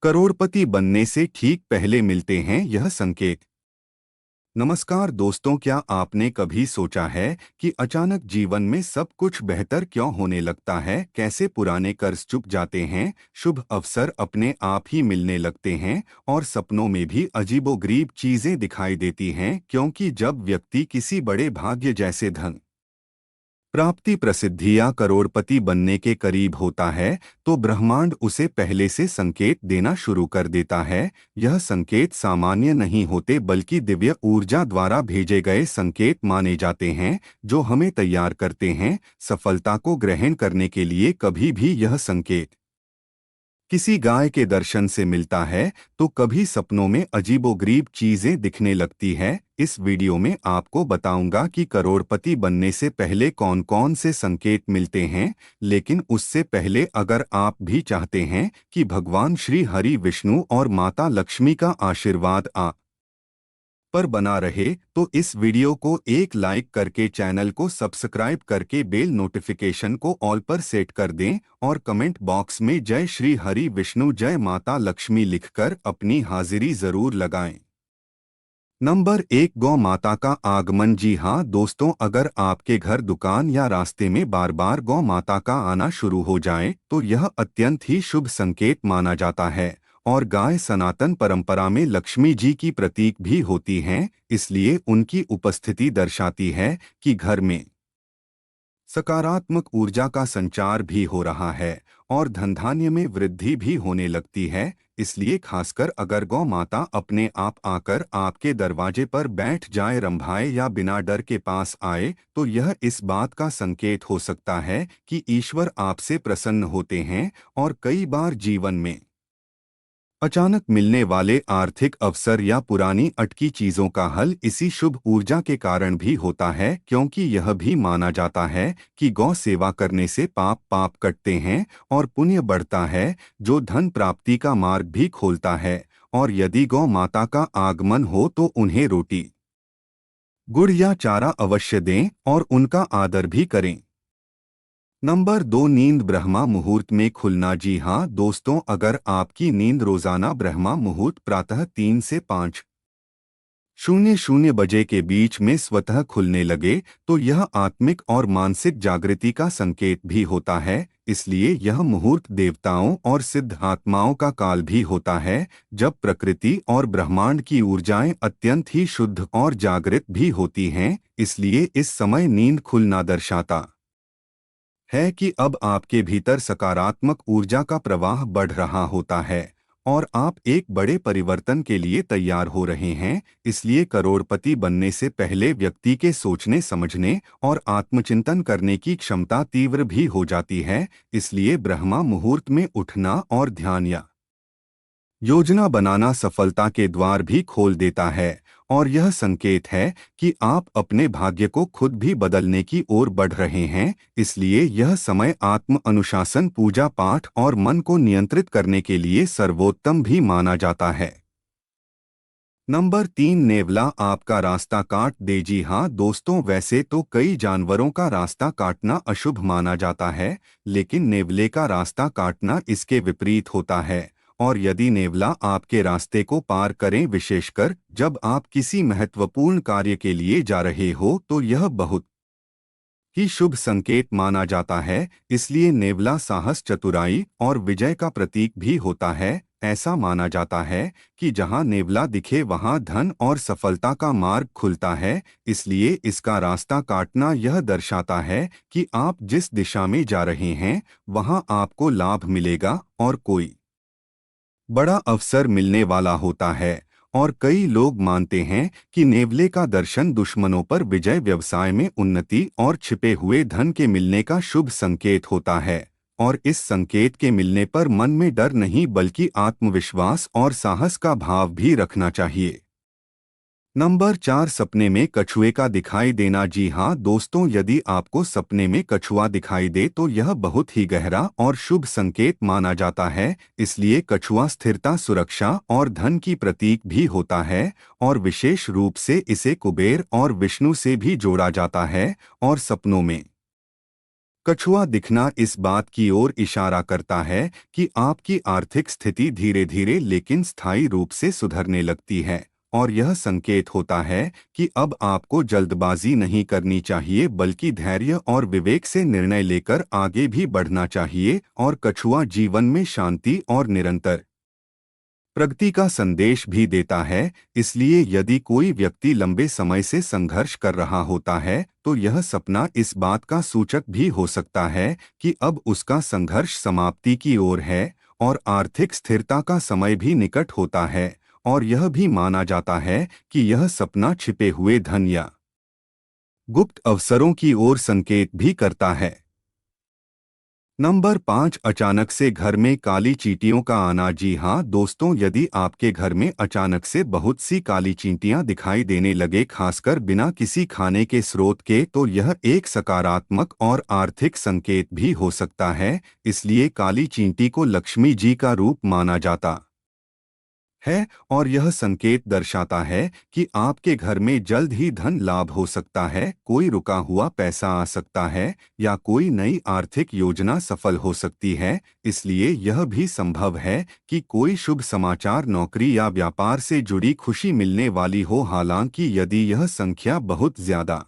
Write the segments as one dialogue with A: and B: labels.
A: करोड़पति बनने से ठीक पहले मिलते हैं यह संकेत। नमस्कार दोस्तों, क्या आपने कभी सोचा है कि अचानक जीवन में सब कुछ बेहतर क्यों होने लगता है? कैसे पुराने कर्ज चुक जाते हैं, शुभ अवसर अपने आप ही मिलने लगते हैं और सपनों में भी अजीबोगरीब चीजें दिखाई देती हैं, क्योंकि जब व्यक्ति किसी बड़े भाग्य जैसे धन प्राप्ति, प्रसिद्धि या करोड़पति बनने के करीब होता है तो ब्रह्मांड उसे पहले से संकेत देना शुरू कर देता है। यह संकेत सामान्य नहीं होते बल्कि दिव्य ऊर्जा द्वारा भेजे गए संकेत माने जाते हैं, जो हमें तैयार करते हैं सफलता को ग्रहण करने के लिए। कभी भी यह संकेत किसी गाय के दर्शन से मिलता है तो कभी सपनों में अजीबोगरीब चीजें दिखने लगती है। इस वीडियो में आपको बताऊंगा कि करोड़पति बनने से पहले कौन कौन से संकेत मिलते हैं। लेकिन उससे पहले अगर आप भी चाहते हैं कि भगवान श्री हरि विष्णु और माता लक्ष्मी का आशीर्वाद आप पर बना रहे तो इस वीडियो को एक लाइक करके, चैनल को सब्सक्राइब करके बेल नोटिफिकेशन को ऑल पर सेट कर दें और कमेंट बॉक्स में जय श्री हरि विष्णु जय माता लक्ष्मी लिखकर अपनी हाजिरी जरूर लगाएं। नंबर 1, गौ माता का आगमन। जी हाँ दोस्तों, अगर आपके घर, दुकान या रास्ते में बार बार गौ माता का आना शुरू हो जाए तो यह अत्यंत ही शुभ संकेत माना जाता है। और गाय सनातन परंपरा में लक्ष्मी जी की प्रतीक भी होती हैं, इसलिए उनकी उपस्थिति दर्शाती है कि घर में सकारात्मक ऊर्जा का संचार भी हो रहा है और धनधान्य में वृद्धि भी होने लगती है। इसलिए खासकर अगर गौ माता अपने आप आकर आपके दरवाजे पर बैठ जाए, रंभाए या बिना डर के पास आए, तो यह इस बात का संकेत हो सकता है कि ईश्वर आपसे प्रसन्न होते हैं। और कई बार जीवन में अचानक मिलने वाले आर्थिक अवसर या पुरानी अटकी चीजों का हल इसी शुभ ऊर्जा के कारण भी होता है, क्योंकि यह भी माना जाता है कि गौ सेवा करने से पाप कटते हैं और पुण्य बढ़ता है, जो धन प्राप्ति का मार्ग भी खोलता है। और यदि गौ माता का आगमन हो तो उन्हें रोटी, गुड़ या चारा अवश्य दें और उनका आदर भी करें। नंबर 2, नींद ब्रह्मा मुहूर्त में खुलना। जी हाँ दोस्तों, अगर आपकी नींद रोजाना ब्रह्मा मुहूर्त प्रातः 3 से 5:00 बजे के बीच में स्वतः खुलने लगे तो यह आत्मिक और मानसिक जागृति का संकेत भी होता है। इसलिए यह मुहूर्त देवताओं और सिद्ध आत्माओं का काल भी होता है, जब प्रकृति और ब्रह्मांड की ऊर्जाएं अत्यंत ही शुद्ध और जागृत भी होती हैं। इसलिए इस समय नींद खुलना दर्शाता है कि अब आपके भीतर सकारात्मक ऊर्जा का प्रवाह बढ़ रहा होता है और आप एक बड़े परिवर्तन के लिए तैयार हो रहे हैं। इसलिए करोड़पति बनने से पहले व्यक्ति के सोचने, समझने और आत्मचिंतन करने की क्षमता तीव्र भी हो जाती है। इसलिए ब्रह्मा मुहूर्त में उठना और ध्यान या योजना बनाना सफलता के द्वार भी खोल देता है और यह संकेत है कि आप अपने भाग्य को खुद भी बदलने की ओर बढ़ रहे हैं। इसलिए यह समय आत्म अनुशासन, पूजा पाठ और मन को नियंत्रित करने के लिए सर्वोत्तम भी माना जाता है। नंबर 3, नेवला आपका रास्ता काट दे। जी हाँ दोस्तों, वैसे तो कई जानवरों का रास्ता काटना अशुभ माना जाता है, लेकिन नेवले का रास्ता काटना इसके विपरीत होता है। और यदि नेवला आपके रास्ते को पार करें, विशेषकर जब आप किसी महत्वपूर्ण कार्य के लिए जा रहे हो, तो यह बहुत ही शुभ संकेत माना जाता है। इसलिए नेवला साहस, चतुराई और विजय का प्रतीक भी होता है। ऐसा माना जाता है कि जहां नेवला दिखे वहां धन और सफलता का मार्ग खुलता है। इसलिए इसका रास्ता काटना यह दर्शाता है कि आप जिस दिशा में जा रहे हैं वहां आपको लाभ मिलेगा और कोई बड़ा अवसर मिलने वाला होता है। और कई लोग मानते हैं कि नेवले का दर्शन दुश्मनों पर विजय, व्यवसाय में उन्नति और छिपे हुए धन के मिलने का शुभ संकेत होता है। और इस संकेत के मिलने पर मन में डर नहीं बल्कि आत्मविश्वास और साहस का भाव भी रखना चाहिए। नंबर 4, सपने में कछुए का दिखाई देना। जी हाँ दोस्तों, यदि आपको सपने में कछुआ दिखाई दे तो यह बहुत ही गहरा और शुभ संकेत माना जाता है। इसलिए कछुआ स्थिरता, सुरक्षा और धन की प्रतीक भी होता है और विशेष रूप से इसे कुबेर और विष्णु से भी जोड़ा जाता है। और सपनों में कछुआ दिखना इस बात की ओर इशारा करता है कि आपकी आर्थिक स्थिति धीरे धीरे लेकिन स्थायी रूप से सुधरने लगती है, और यह संकेत होता है कि अब आपको जल्दबाजी नहीं करनी चाहिए बल्कि धैर्य और विवेक से निर्णय लेकर आगे भी बढ़ना चाहिए। और कछुआ जीवन में शांति और निरंतर प्रगति का संदेश भी देता है। इसलिए यदि कोई व्यक्ति लंबे समय से संघर्ष कर रहा होता है तो यह सपना इस बात का सूचक भी हो सकता है कि अब उसका संघर्ष समाप्ति की ओर है और आर्थिक स्थिरता का समय भी निकट होता है। और यह भी माना जाता है कि यह सपना छिपे हुए धन या गुप्त अवसरों की ओर संकेत भी करता है। नंबर 5, अचानक से घर में काली चींटियों का आना। जी हाँ दोस्तों, यदि आपके घर में अचानक से बहुत सी काली चींटियां दिखाई देने लगे, खासकर बिना किसी खाने के स्रोत के, तो यह एक सकारात्मक और आर्थिक संकेत भी हो सकता है। इसलिए काली चींटी को लक्ष्मी जी का रूप माना जाता है और यह संकेत दर्शाता है कि आपके घर में जल्द ही धन लाभ हो सकता है, कोई रुका हुआ पैसा आ सकता है या कोई नई आर्थिक योजना सफल हो सकती है। इसलिए यह भी संभव है कि कोई शुभ समाचार, नौकरी या व्यापार से जुड़ी खुशी मिलने वाली हो। हालांकि यदि यह संख्या बहुत ज्यादा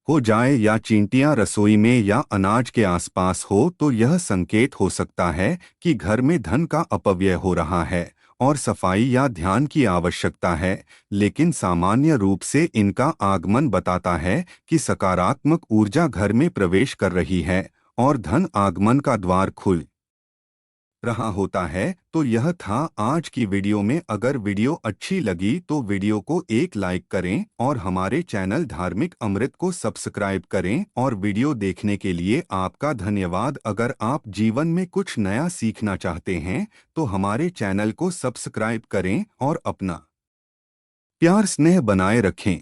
A: हो जाए या चींटियां रसोई में या अनाज के आसपास हो तो यह संकेत हो सकता है कि घर में धन का अपव्यय हो रहा है और सफाई या ध्यान की आवश्यकता है। लेकिन सामान्य रूप से इनका आगमन बताता है कि सकारात्मक ऊर्जा घर में प्रवेश कर रही है और धन आगमन का द्वार खुल रहा होता है। तो यह था आज की वीडियो में। अगर वीडियो अच्छी लगी तो वीडियो को एक लाइक करें और हमारे चैनल धार्मिक अमृत को सब्सक्राइब करें। और वीडियो देखने के लिए आपका धन्यवाद। अगर आप जीवन में कुछ नया सीखना चाहते हैं तो हमारे चैनल को सब्सक्राइब करें और अपना प्यार स्नेह बनाए रखें।